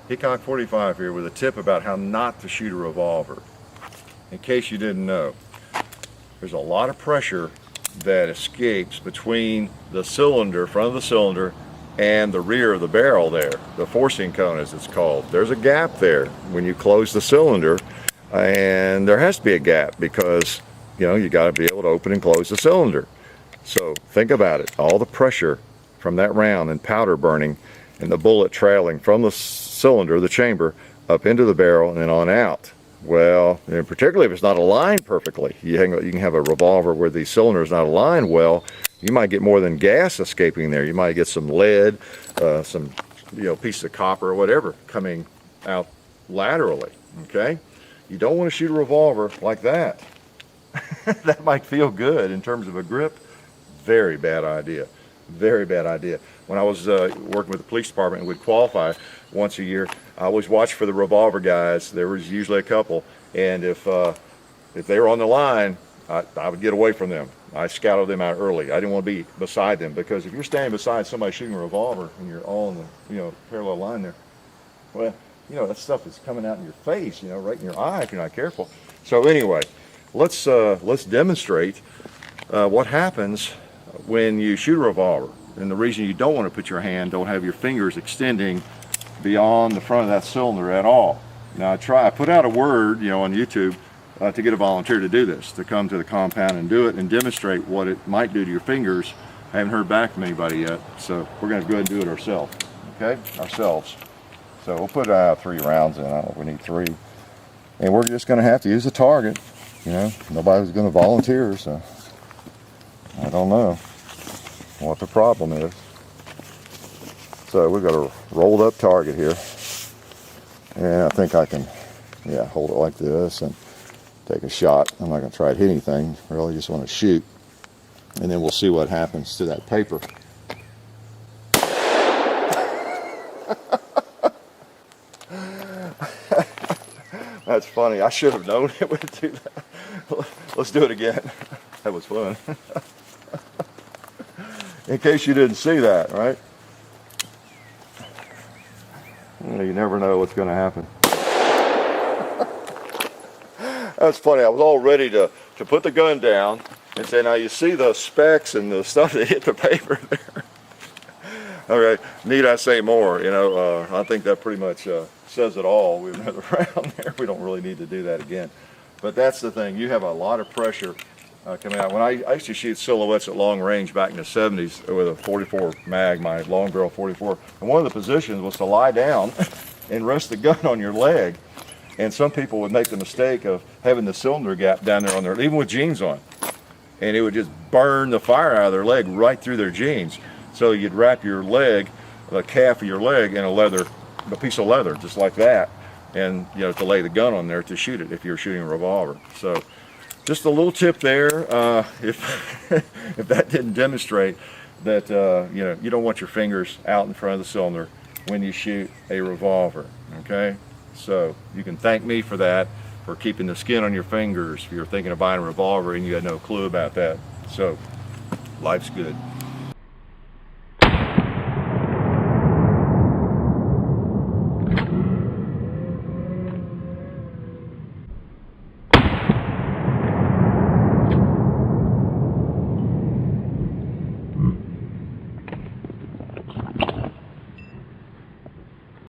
Hickok 45 here with a tip about how not to shoot a revolver. In case you didn't know, there's a lot of pressure that escapes between the cylinder, front of the cylinder, and the rear of the barrel there, the forcing cone as it's called. There's a gap there when you close the cylinder, and there has to be a gap because, you know, you got to be able to open and close the cylinder. So think about it, all the pressure from that round and powder burning and the bullet trailing from the cylinder, the chamber, up into the barrel and then on out. Well, and particularly if it's not aligned perfectly, you can have a revolver where the cylinder is not aligned well, you might get more than gas escaping there. You might get some lead, some piece of copper or whatever coming out laterally, okay? You don't want to shoot a revolver like that. That might feel good in terms of a grip. Very bad idea. Very bad idea. When I was working with the police department and would qualify once a year, I always watched for the revolver guys. There was usually a couple, and if they were on the line, I would get away from them. I scouted them out early. I didn't want to be beside them, because if you're standing beside somebody shooting a revolver and you're all in the parallel line there, well, that stuff is coming out in your face, right in your eye if you're not careful. So anyway, let's demonstrate what happens when you shoot a revolver. And the reason you don't want to put your hand, don't have your fingers extending beyond the front of that cylinder at all. Now I put out a word, on YouTube to get a volunteer to do this, to come to the compound and do it and demonstrate what it might do to your fingers. I haven't heard back from anybody yet, so we're going to go ahead and do it ourselves. Okay, ourselves. So we'll put 3 rounds in. I don't know if we need 3. And we're just going to have to use a target. Nobody's going to volunteer, so I don't know what the problem is. So we've got a rolled up target here. And I think I can, hold it like this and take a shot. I'm not going to try to hit anything. Really just want to shoot. And then we'll see what happens to that paper. That's funny. I should have known it would do that. Let's do it again. That was fun. In case you didn't see that, right? You never know what's going to happen. That's funny. I was all ready to put the gun down and say, now you see the specks and the stuff that hit the paper there. Okay, need I say more? I think that pretty much says it all. We have another round there. We don't really need to do that again. But that's the thing. You have a lot of pressure coming out. When I used to shoot silhouettes at long range back in the 70s with a 44 mag, my long barrel 44, and one of the positions was to lie down and rest the gun on your leg. And some people would make the mistake of having the cylinder gap down there on their, even with jeans on, and it would just burn the fire out of their leg right through their jeans. So you'd wrap your leg, the calf of your leg, in a piece of leather, just like that, and to lay the gun on there to shoot it if you're shooting a revolver. So just a little tip there. If if that didn't demonstrate that you don't want your fingers out in front of the cylinder when you shoot a revolver. Okay, so you can thank me for that, for keeping the skin on your fingers if you're thinking of buying a revolver and you had no clue about that. So life's good.